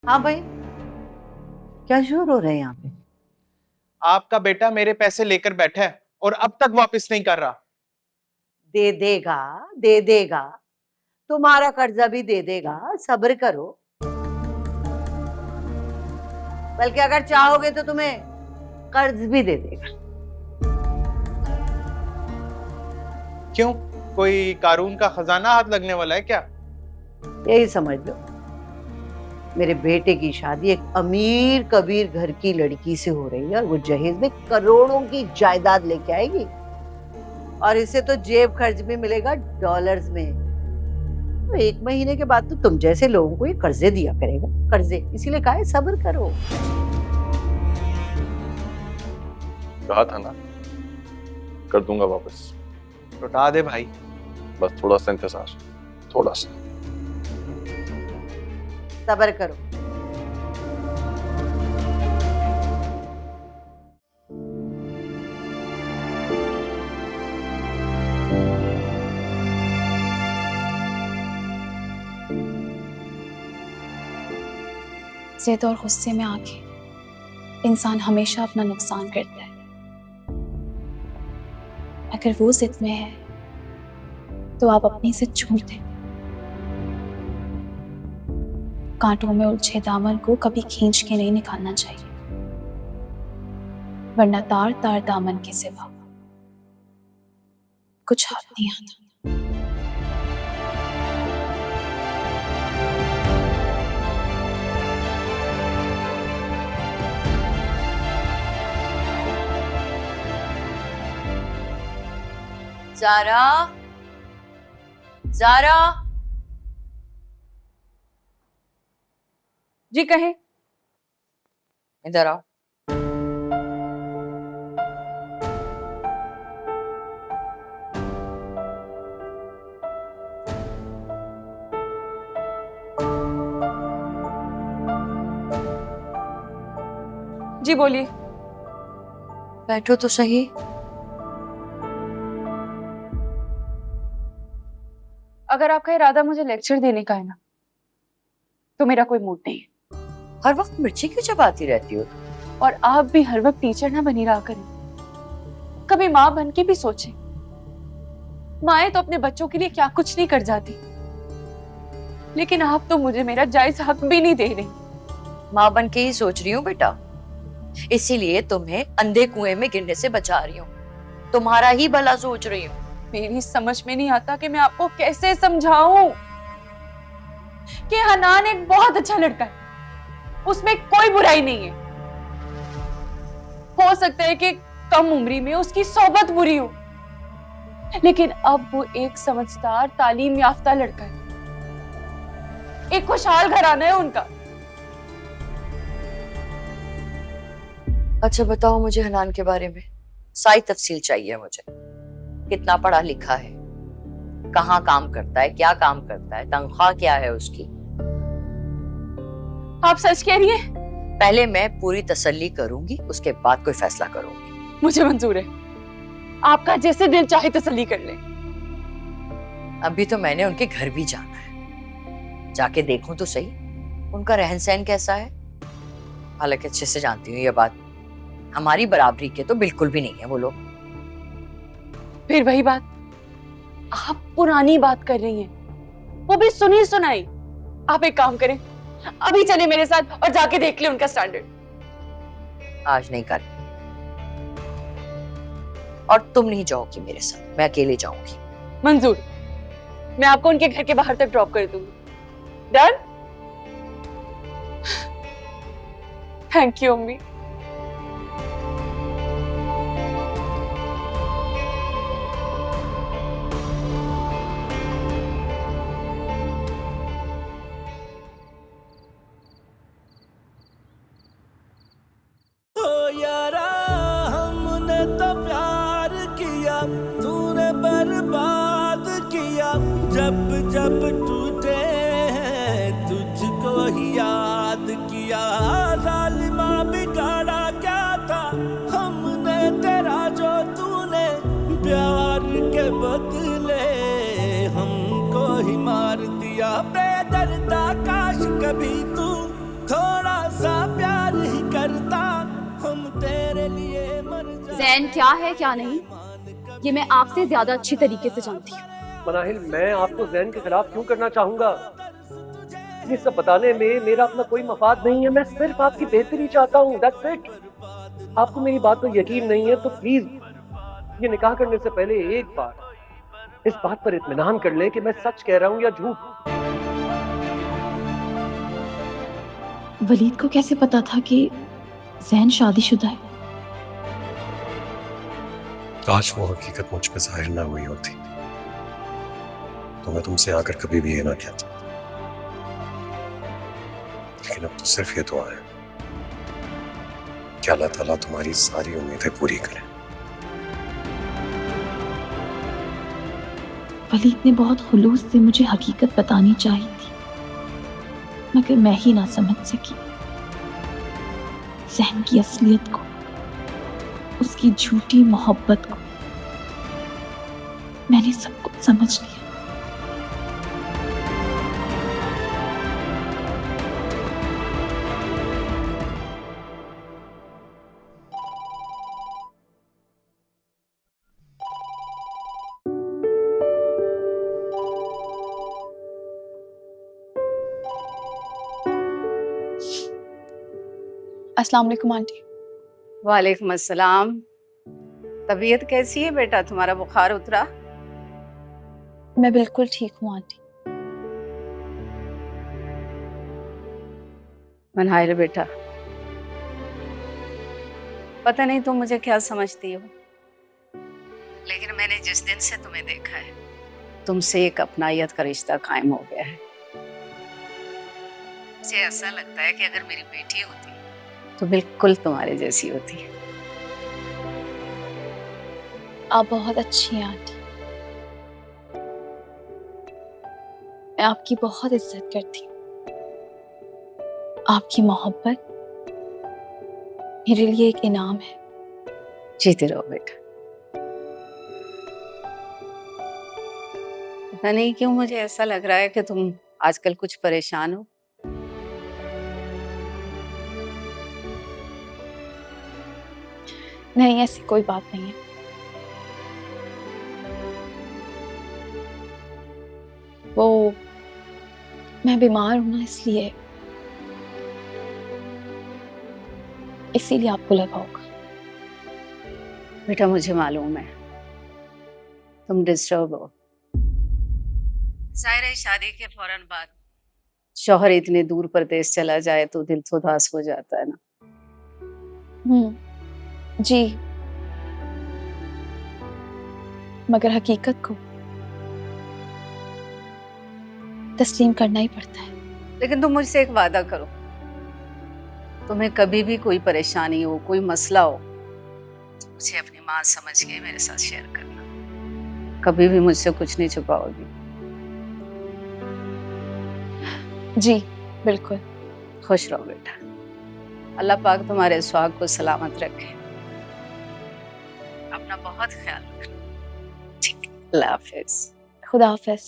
हाँ भाई, क्या शोर हो रहा है यहाँ पे? आपका बेटा मेरे पैसे लेकर बैठा है और अब तक वापस नहीं कर रहा। दे देगा, दे देगा। तुम्हारा कर्जा भी दे देगा, सब्र करो। बल्कि अगर चाहोगे तो तुम्हें कर्ज भी दे देगा। क्यों, कोई कानून का खजाना हाथ लगने वाला है क्या? यही समझ लो, मेरे बेटे की शादी एक अमीर कबीर घर की लड़की से हो रही है और वो जहेज में करोड़ों की जायदाद लेके आएगी। और इसे तो जेब खर्च भी मिलेगा डॉलर्स में। तो 1 महीने के बाद तो तुम जैसे लोगों को ये कर्जे दिया करेगा, कर्जे। इसीलिए कहा है सब्र करो। कहा था ना, कर दूंगा वापस। लौटा दे भाई। बस थोड़ा सा इंतजार, थोड़ा सा। सब्र करो। जिद और गुस्से में आके इंसान हमेशा अपना नुकसान करता है। अगर वो जिद में है तो आप अपनी जिद छोड़ दें। कांटों में उलझे दामन को कभी खींच के नहीं निकालना चाहिए, वरना तार तार दामन के सिवा कुछ हाथ नहीं आता। ज़ारा, ज़ारा। जी कहें। इधर आओ। जी बोलिए। बैठो तो सही। अगर आपका इरादा मुझे लेक्चर देने का है ना, तो मेरा कोई मूड नहीं है। हर वक्त मिर्ची क्यों चबाती रहती हो? और आप भी हर वक्त टीचर ना बनी रहा करें, कभी माँ बन के भी सोचें। माएं तो अपने बच्चों के लिए क्या कुछ नहीं कर जाती, लेकिन आप तो मुझे मेरा जायज हक भी नहीं दे रही। माँ बन के ही सोच रही हूँ बेटा, इसीलिए तुम्हें अंधे कुएं में गिरने से बचा रही हूँ, तुम्हारा ही भला सोच रही हूँ। मेरी समझ में नहीं आता कि मैं आपको कैसे समझाऊं कि हनान एक बहुत अच्छा लड़का है, उसमें कोई बुराई नहीं है। हो सकता है कि कम उम्री में उसकी सोबत बुरी हो, लेकिन अब वो एक समझदार तालीम याफ्ता लड़का है, एक खुशहाल घराना है उनका। अच्छा बताओ मुझे हनान के बारे में, सारी तफसील चाहिए मुझे। कितना पढ़ा लिखा है, कहाँ काम करता है, क्या काम करता है, तनख्वाह क्या है उसकी? आप सच कह रही हैं? पहले मैं पूरी तसल्ली करूंगी, उसके बाद कोई फैसला करूंगी। मुझे मंजूर है, आपका जैसे दिल चाहे तसल्ली कर ले। अभी तो मैंने उनके घर भी जाना है, जाके देखूं तो सही उनका रहन सहन कैसा है। हालांकि अच्छे से जानती हूँ ये बात, हमारी बराबरी के तो बिल्कुल भी नहीं है वो लोग। फिर वही बात, आप पुरानी बात कर रही हैं, वो भी सुनी सुनाई। आप एक काम करें, अभी चले मेरे साथ और जाके देख ले उनका स्टैंडर्ड। आज नहीं कल, और तुम नहीं जाओगी मेरे साथ, मैं अकेले जाऊंगी। मंजूर, मैं आपको उनके घर के बाहर तक ड्रॉप कर दूंगी। डन? थैंक यू अम्मी। जब जब टूटे हैं तुझको ही याद किया। जालिमा बिगाड़ा क्या था हमने तेरा, जो तूने प्यार के बदले हमको ही मार दिया। बेदर्दा काश कभी तू जैन क्या है क्या नहीं, ये मैं आपसे ज्यादा अच्छी तरीके से जानती हूँ। मनाहिल, मैं आपको जैन के खिलाफ क्यों करना चाहूंगा? ये सब बताने में मेरा अपना कोई मफाद नहीं है। मैं सिर्फ आपकी बेहतरी चाहता हूँ, दैट्स इट। आपको मेरी बात पर यकीन नहीं है तो प्लीज ये निकाह करने से पहले एक बार इस बात पर इत्मीनान कर लें कि मैं सच कह रहा हूँ या झूठ। वलीद को कैसे पता था कि जैन शादीशुदा है? काश वो हकीकत मुझ पे जाहिर ना हुई होती तो मैं तुमसे आकर कभी भी ये ना कहता, लेकिन अब तो सिर्फ ये दुआ है कि अल्लाह ताला तुम्हारी सारी उम्मीदें पूरी करे। वलीद ने बहुत खुलूस से मुझे हकीकत बतानी चाहिए थी, मगर मैं ही ना समझ सकी जैन की असलियत को, उसकी झूठी मोहब्बत को। मैंने सब कुछ समझ लिया। अस्सलाम वालेकुम आंटी। वालेकुम अस्सलाम। तबीयत कैसी है बेटा? तुम्हारा बुखार उतरा? मैं बिल्कुल ठीक हूँ आंटी। मनाहिल बेटा, पता नहीं तुम मुझे क्या समझती हो, लेकिन मैंने जिस दिन से तुम्हें देखा है तुमसे एक अपनायत का रिश्ता कायम हो गया है। मुझे ऐसा लगता है कि अगर मेरी बेटी होती तो बिल्कुल तुम्हारे जैसी होती। आप बहुत अच्छी हैं आंटी, मैं आपकी बहुत इज्जत करती हूँ। आपकी मोहब्बत मेरे लिए एक इनाम है। जीते रहो बेटा। पता नहीं क्यों मुझे ऐसा लग रहा है कि तुम आजकल कुछ परेशान हो। नहीं, ऐसी कोई बात नहीं है। वो मैं बीमार हूं ना, इसीलिए आपको लगा होगा। बेटा मुझे मालूम है तुम डिस्टर्ब हो। जाहिर है शादी के फौरन बाद शौहर इतने दूर परदेश चला जाए तो दिल तो उदास हो जाता है ना। जी, मगर हकीकत को तस्लीम करना ही पड़ता है। लेकिन तुम मुझसे एक वादा करो, तुम्हें कभी भी कोई परेशानी हो, कोई मसला हो, तो मुझे अपनी माँ समझ के मेरे साथ शेयर करना। कभी भी मुझसे कुछ नहीं छुपाओगी। जी बिल्कुल। खुश रहो बेटा। अल्लाह पाक तुम्हारे सुहाग को सलामत रखे। अपना बहुत ख्याल रखना। ठीक, अल्लाह हाफिज। खुदा हाफिज।